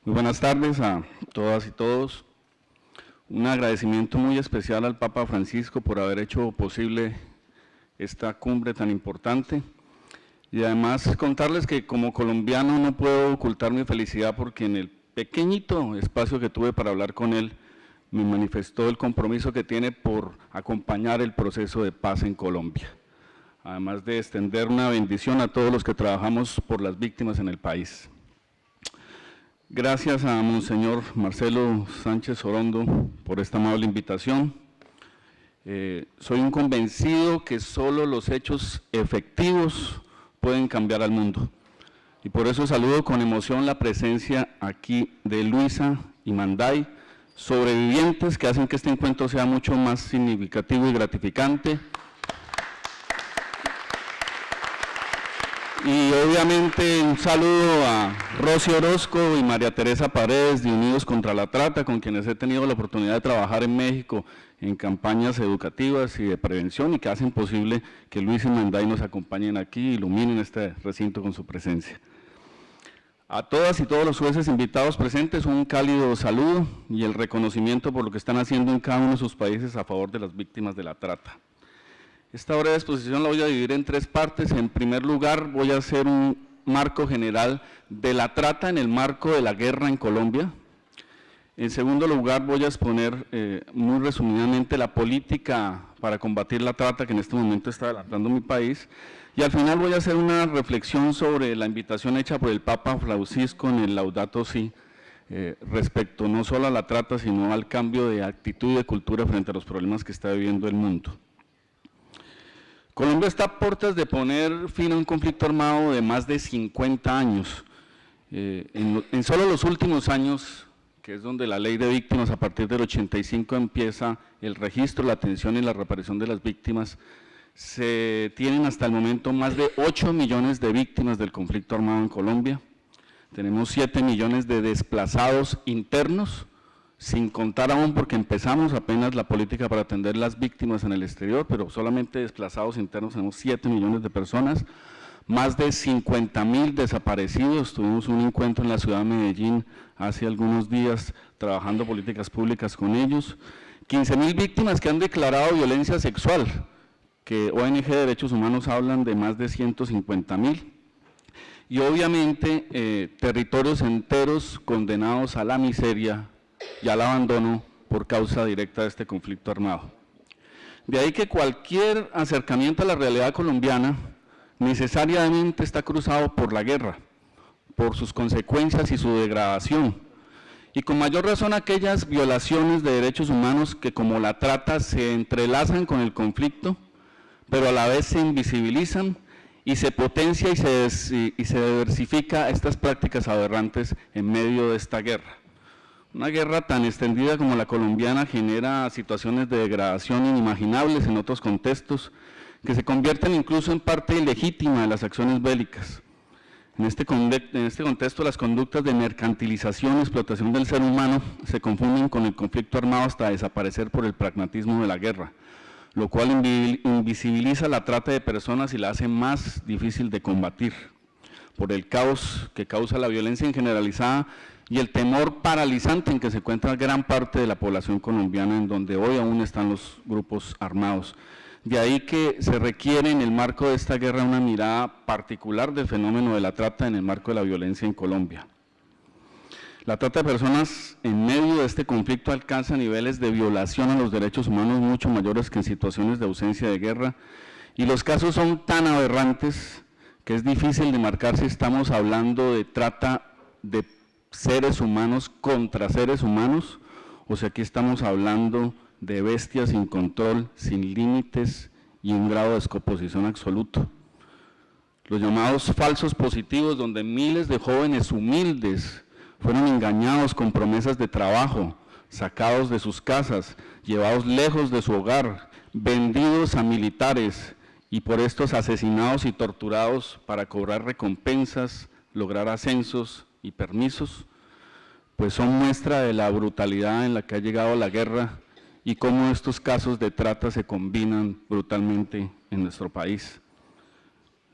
Muy buenas tardes a todas y todos. Un agradecimiento muy especial al Papa Francisco por haber hecho posible esta cumbre tan importante. Y además contarles que como colombiano no puedo ocultar mi felicidad porque en el pequeñito espacio que tuve para hablar con él, me manifestó el compromiso que tiene por acompañar el proceso de paz en Colombia, además de extender una bendición a todos los que trabajamos por las víctimas en el país. Gracias a Monseñor Marcelo Sánchez Orondo por esta amable invitación. Soy un convencido que solo los hechos efectivos pueden cambiar al mundo. Y por eso saludo con emoción la presencia aquí de Luisa y Manday, sobrevivientes que hacen que este encuentro sea mucho más significativo y gratificante. Y obviamente un saludo a Rosy Orozco y María Teresa Paredes de Unidos contra la Trata, con quienes he tenido la oportunidad de trabajar en México en campañas educativas y de prevención y que hacen posible que Luis y Manday nos acompañen aquí y iluminen este recinto con su presencia. A todas y todos los jueces invitados presentes, un cálido saludo y el reconocimiento por lo que están haciendo en cada uno de sus países a favor de las víctimas de la trata. Esta breve exposición la voy a dividir en tres partes. En primer lugar, voy a hacer un marco general de la trata en el marco de la guerra en Colombia. En segundo lugar, voy a exponer muy resumidamente la política para combatir la trata que en este momento está adelantando mi país. Y al final voy a hacer una reflexión sobre la invitación hecha por el Papa Francisco en el Laudato Si, respecto no solo a la trata, sino al cambio de actitud y de cultura frente a los problemas que está viviendo el mundo. Colombia está a puertas de poner fin a un conflicto armado de más de 50 años. En solo los últimos años, que es donde la ley de víctimas a partir del 85 empieza el registro, la atención y la reparación de las víctimas, se tienen hasta el momento más de 8 millones de víctimas del conflicto armado en Colombia. Tenemos 7 millones de desplazados internos, sin contar aún porque empezamos apenas la política para atender las víctimas en el exterior, pero solamente desplazados internos tenemos 7 millones de personas, más de 50.000 desaparecidos. Tuvimos un encuentro en la ciudad de Medellín hace algunos días trabajando políticas públicas con ellos, 15.000 víctimas que han declarado violencia sexual, que ONG de Derechos Humanos hablan de más de 150.000, y obviamente territorios enteros condenados a la miseria y al abandono por causa directa de este conflicto armado. De ahí que cualquier acercamiento a la realidad colombiana necesariamente está cruzado por la guerra, por sus consecuencias y su degradación, y con mayor razón aquellas violaciones de derechos humanos que como la trata se entrelazan con el conflicto, pero a la vez se invisibilizan y se potencia y se diversifica estas prácticas aberrantes en medio de esta guerra. Una guerra tan extendida como la colombiana genera situaciones de degradación inimaginables en otros contextos, que se convierten incluso en parte ilegítima de las acciones bélicas. En este contexto, las conductas de mercantilización y explotación del ser humano se confunden con el conflicto armado hasta desaparecer por el pragmatismo de la guerra, lo cual invisibiliza la trata de personas y la hace más difícil de combatir, por el caos que causa la violencia generalizada y el temor paralizante en que se encuentra gran parte de la población colombiana, en donde hoy aún están los grupos armados. De ahí que se requiere en el marco de esta guerra una mirada particular del fenómeno de la trata en el marco de la violencia en Colombia. La trata de personas en medio de este conflicto alcanza niveles de violación a los derechos humanos mucho mayores que en situaciones de ausencia de guerra, y los casos son tan aberrantes que es difícil de marcar si estamos hablando de trata de seres humanos contra seres humanos, o si aquí estamos hablando de bestias sin control, sin límites y un grado de descomposición absoluto. Los llamados falsos positivos, donde miles de jóvenes humildes fueron engañados con promesas de trabajo, sacados de sus casas, llevados lejos de su hogar, vendidos a militares y por estos asesinados y torturados para cobrar recompensas, lograr ascensos y permisos, pues son muestra de la brutalidad en la que ha llegado la guerra y cómo estos casos de trata se combinan brutalmente en nuestro país.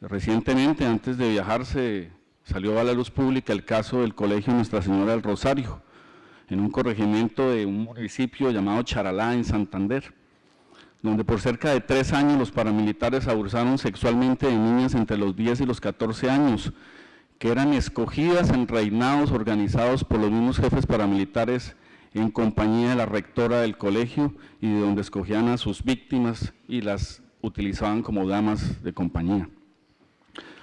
Recientemente, antes de viajar, se salió a la luz pública el caso del Colegio Nuestra Señora del Rosario, en un corregimiento de un municipio llamado Charalá, en Santander, donde por cerca de 3 años los paramilitares abusaron sexualmente de niñas entre los 10 y los 14 años, que eran escogidas en reinados organizados por los mismos jefes paramilitares en compañía de la rectora del colegio, y de donde escogían a sus víctimas y las utilizaban como damas de compañía.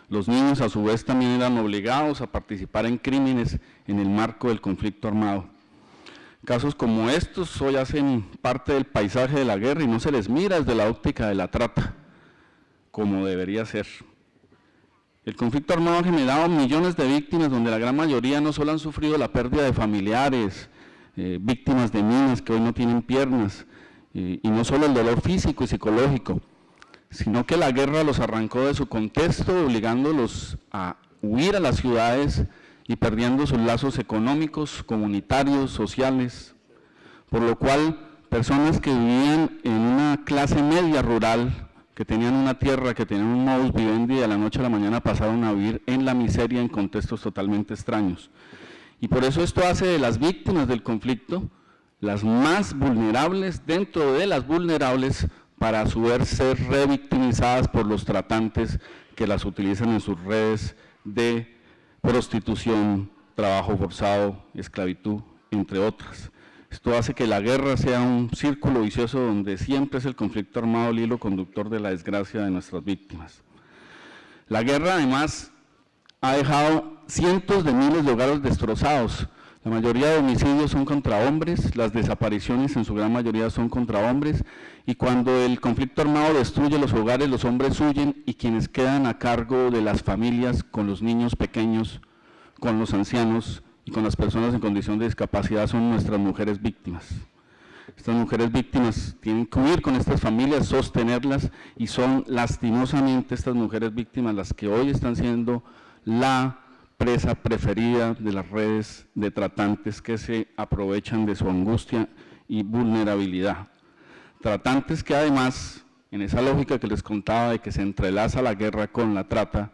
Los niños a su vez también eran obligados a participar en crímenes en el marco del conflicto armado. Casos como estos hoy hacen parte del paisaje de la guerra y no se les mira desde la óptica de la trata, como debería ser. El conflicto armado ha generado millones de víctimas, donde la gran mayoría no solo han sufrido la pérdida de familiares, víctimas de minas que hoy no tienen piernas, y no solo el dolor físico y psicológico, sino que la guerra los arrancó de su contexto, obligándolos a huir a las ciudades y perdiendo sus lazos económicos, comunitarios, sociales, por lo cual personas que vivían en una clase media rural, que tenían una tierra, que tenían un modus vivendi, de la noche a la mañana pasaron a vivir en la miseria en contextos totalmente extraños. Y por eso esto hace de las víctimas del conflicto las más vulnerables dentro de las vulnerables, para a su vez ser revictimizadas por los tratantes que las utilizan en sus redes de prostitución, trabajo forzado, esclavitud, entre otras. Esto hace que la guerra sea un círculo vicioso donde siempre es el conflicto armado el hilo conductor de la desgracia de nuestras víctimas. La guerra además ha dejado cientos de miles de hogares destrozados. La mayoría de homicidios son contra hombres, las desapariciones en su gran mayoría son contra hombres, y cuando el conflicto armado destruye los hogares, los hombres huyen y quienes quedan a cargo de las familias con los niños pequeños, con los ancianos y con las personas en condición de discapacidad son nuestras mujeres víctimas. Estas mujeres víctimas tienen que huir con estas familias, sostenerlas, y son lastimosamente estas mujeres víctimas las que hoy están siendo la presa preferida de las redes de tratantes que se aprovechan de su angustia y vulnerabilidad. Tratantes que además, en esa lógica que les contaba de que se entrelaza la guerra con la trata,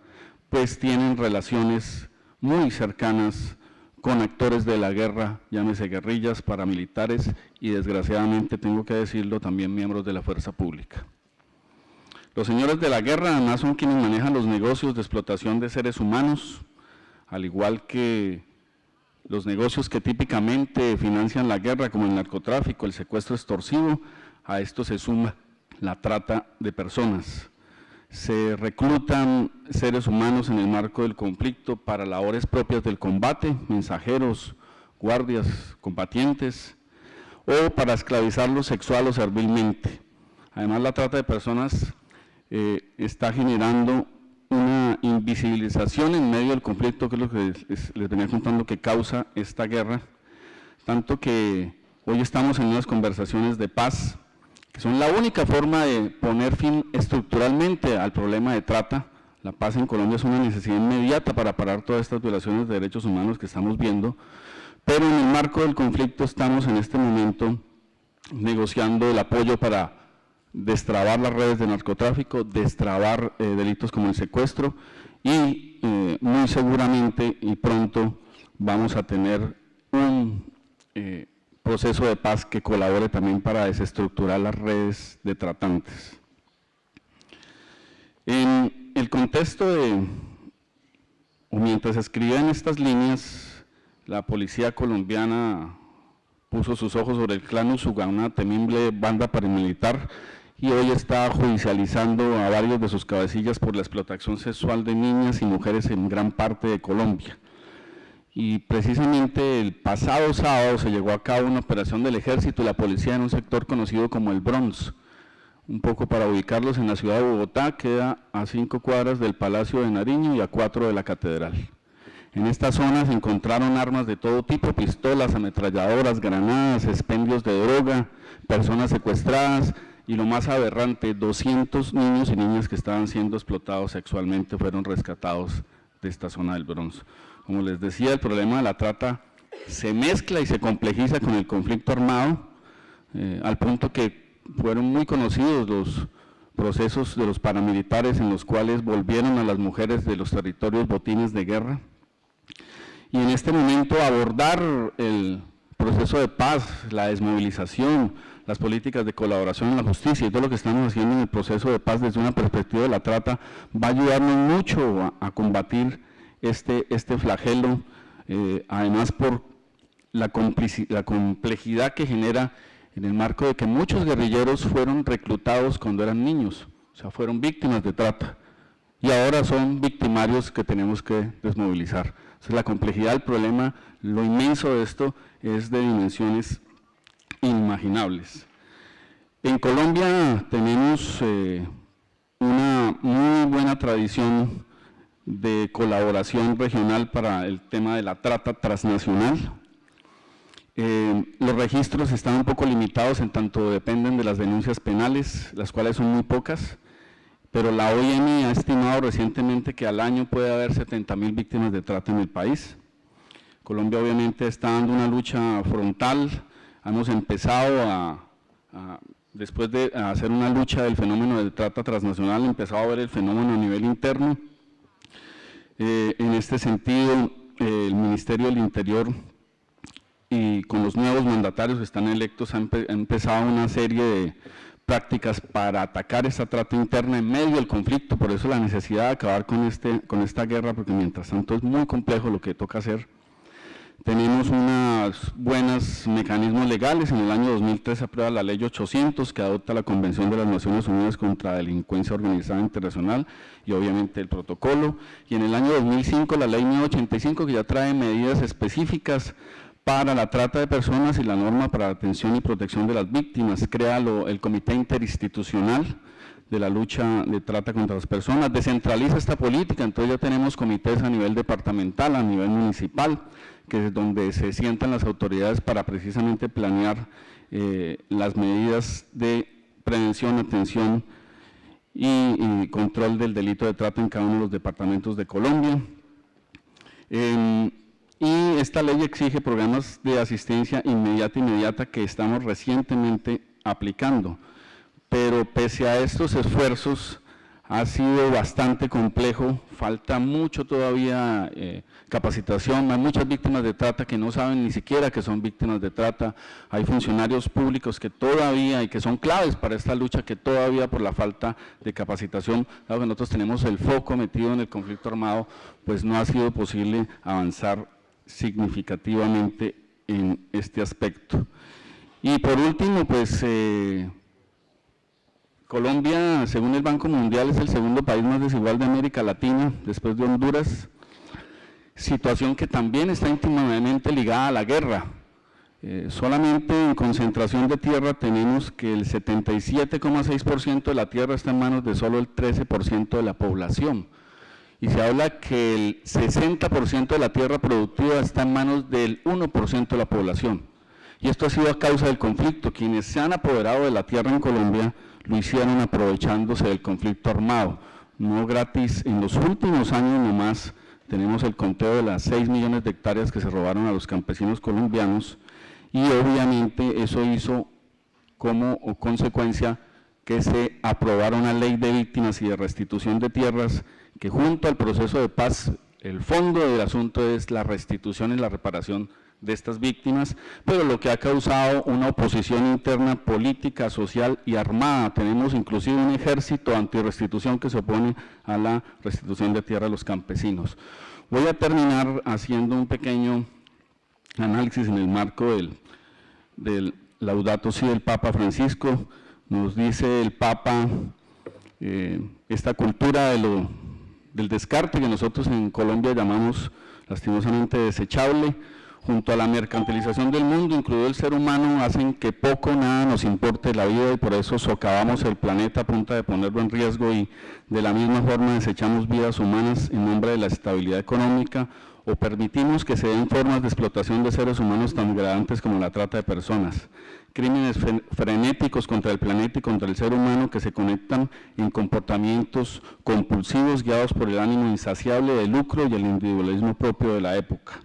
pues tienen relaciones muy cercanas con actores de la guerra, llámese guerrillas, paramilitares y desgraciadamente, tengo que decirlo, también miembros de la fuerza pública. Los señores de la guerra además son quienes manejan los negocios de explotación de seres humanos, al igual que los negocios que típicamente financian la guerra, como el narcotráfico, el secuestro extorsivo. A esto se suma la trata de personas. Se reclutan seres humanos en el marco del conflicto para labores propias del combate, mensajeros, guardias, combatientes, o para esclavizarlos sexual o servilmente. Además, la trata de personas está generando una invisibilización en medio del conflicto, que es lo que les venía contando que causa esta guerra, tanto que hoy estamos en unas conversaciones de paz, que son la única forma de poner fin estructuralmente al problema de trata. La paz en Colombia es una necesidad inmediata para parar todas estas violaciones de derechos humanos que estamos viendo, pero en el marco del conflicto estamos en este momento negociando el apoyo para destrabar las redes de narcotráfico, destrabar delitos como el secuestro, y muy seguramente y pronto vamos a tener un proceso de paz que colabore también para desestructurar las redes de tratantes. En el contexto o mientras escribían estas líneas, la policía colombiana puso sus ojos sobre el clan Usuga, una temible banda paramilitar, y hoy está judicializando a varios de sus cabecillas por la explotación sexual de niñas y mujeres en gran parte de Colombia. Y precisamente el pasado sábado se llevó a cabo una operación del Ejército y la policía en un sector conocido como el Bronx. Un poco para ubicarlos, en la ciudad de Bogotá, queda a 5 cuadras del Palacio de Nariño y a 4 de la Catedral. En esta zona se encontraron armas de todo tipo, pistolas, ametralladoras, granadas, expendios de droga, personas secuestradas, y lo más aberrante, 200 niños y niñas que estaban siendo explotados sexualmente fueron rescatados de esta zona del Bronx. Como les decía, el problema de la trata se mezcla y se complejiza con el conflicto armado, al punto que fueron muy conocidos los procesos de los paramilitares en los cuales volvieron a las mujeres de los territorios botines de guerra, y en este momento abordar el proceso de paz, la desmovilización, las políticas de colaboración en la justicia y todo lo que estamos haciendo en el proceso de paz desde una perspectiva de la trata va a ayudarnos mucho a combatir este flagelo, además por la complejidad que genera en el marco de que muchos guerrilleros fueron reclutados cuando eran niños, o sea, fueron víctimas de trata y ahora son victimarios que tenemos que desmovilizar. Entonces, la complejidad del problema, lo inmenso de esto es de dimensiones inimaginables. En Colombia tenemos una muy buena tradición de colaboración regional para el tema de la trata transnacional. Los registros están un poco limitados en tanto dependen de las denuncias penales, las cuales son muy pocas, pero la OIM ha estimado recientemente que al año puede haber 70.000 víctimas de trata en el país. Colombia obviamente está dando una lucha frontal, hemos empezado después de hacer una lucha del fenómeno de trata transnacional, empezado a ver el fenómeno a nivel interno. En este sentido, el Ministerio del Interior y con los nuevos mandatarios que están electos han empezado una serie de prácticas para atacar esta trata interna en medio del conflicto, por eso la necesidad de acabar con esta guerra, porque mientras tanto es muy complejo lo que toca hacer. Tenemos unos buenos mecanismos legales. En el año 2003 se aprueba la Ley 800, que adopta la Convención de las Naciones Unidas contra la Delincuencia Organizada Internacional y obviamente el protocolo. Y en el año 2005 la Ley 985, que ya trae medidas específicas para la trata de personas y la norma para la atención y protección de las víctimas. Crea el Comité Interinstitucional de la lucha de trata contra las personas, descentraliza esta política, entonces ya tenemos comités a nivel departamental, a nivel municipal, que es donde se sientan las autoridades para precisamente planear las medidas de prevención, atención y control del delito de trata en cada uno de los departamentos de Colombia. Y esta ley exige programas de asistencia inmediata que estamos recientemente aplicando, pero pese a estos esfuerzos ha sido bastante complejo, falta mucho todavía capacitación, hay muchas víctimas de trata que no saben ni siquiera que son víctimas de trata, hay funcionarios públicos que todavía, y que son claves para esta lucha, que todavía por la falta de capacitación, dado que nosotros tenemos el foco metido en el conflicto armado, pues no ha sido posible avanzar significativamente en este aspecto. Y por último, pues Colombia, según el Banco Mundial, es el segundo país más desigual de América Latina, después de Honduras, situación que también está íntimamente ligada a la guerra. Solamente en concentración de tierra tenemos que el 77,6% de la tierra está en manos de solo el 13% de la población. Y se habla que el 60% de la tierra productiva está en manos del 1% de la población. Y esto ha sido a causa del conflicto. Quienes se han apoderado de la tierra en Colombia lo hicieron aprovechándose del conflicto armado. No gratis, en los últimos años nomás tenemos el conteo de las 6 millones de hectáreas que se robaron a los campesinos colombianos y obviamente eso hizo como consecuencia que se aprobara una ley de víctimas y de restitución de tierras que junto al proceso de paz, el fondo del asunto es la restitución y la reparación de estas víctimas, pero lo que ha causado una oposición interna política, social y armada. Tenemos inclusive un ejército antirrestitución que se opone a la restitución de tierra a los campesinos. Voy a terminar haciendo un pequeño análisis en el marco del Laudato Si del Papa Francisco. Nos dice el Papa esta cultura del descarte que nosotros en Colombia llamamos lastimosamente desechable, junto a la mercantilización del mundo, incluido el ser humano, hacen que poco o nada nos importe la vida y por eso socavamos el planeta a punta de ponerlo en riesgo y de la misma forma desechamos vidas humanas en nombre de la estabilidad económica o permitimos que se den formas de explotación de seres humanos tan degradantes como la trata de personas. Crímenes frenéticos contra el planeta y contra el ser humano que se conectan en comportamientos compulsivos guiados por el ánimo insaciable de lucro y el individualismo propio de la época.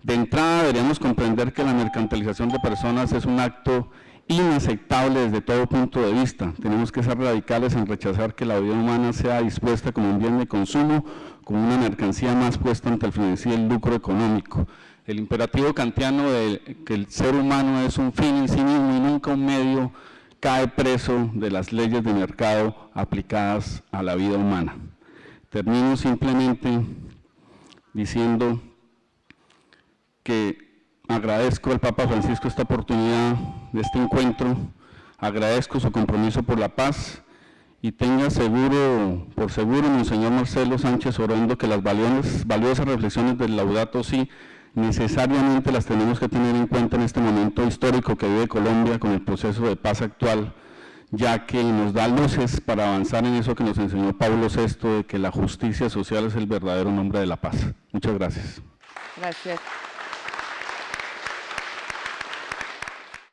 De entrada deberíamos comprender que la mercantilización de personas es un acto inaceptable desde todo punto de vista. Tenemos que ser radicales en rechazar que la vida humana sea dispuesta como un bien de consumo, como una mercancía más puesta ante el frenesí del lucro económico. El imperativo kantiano de que el ser humano es un fin en sí mismo y nunca un medio cae preso de las leyes de mercado aplicadas a la vida humana. Termino simplemente diciendo que agradezco al Papa Francisco esta oportunidad de este encuentro, agradezco su compromiso por la paz y tenga por seguro, Monseñor Marcelo Sánchez Orondo, que las valiosas reflexiones del Laudato Si necesariamente las tenemos que tener en cuenta en este momento histórico que vive Colombia con el proceso de paz actual, ya que nos da luces para avanzar en eso que nos enseñó Pablo VI, de que la justicia social es el verdadero nombre de la paz. Muchas gracias. Gracias.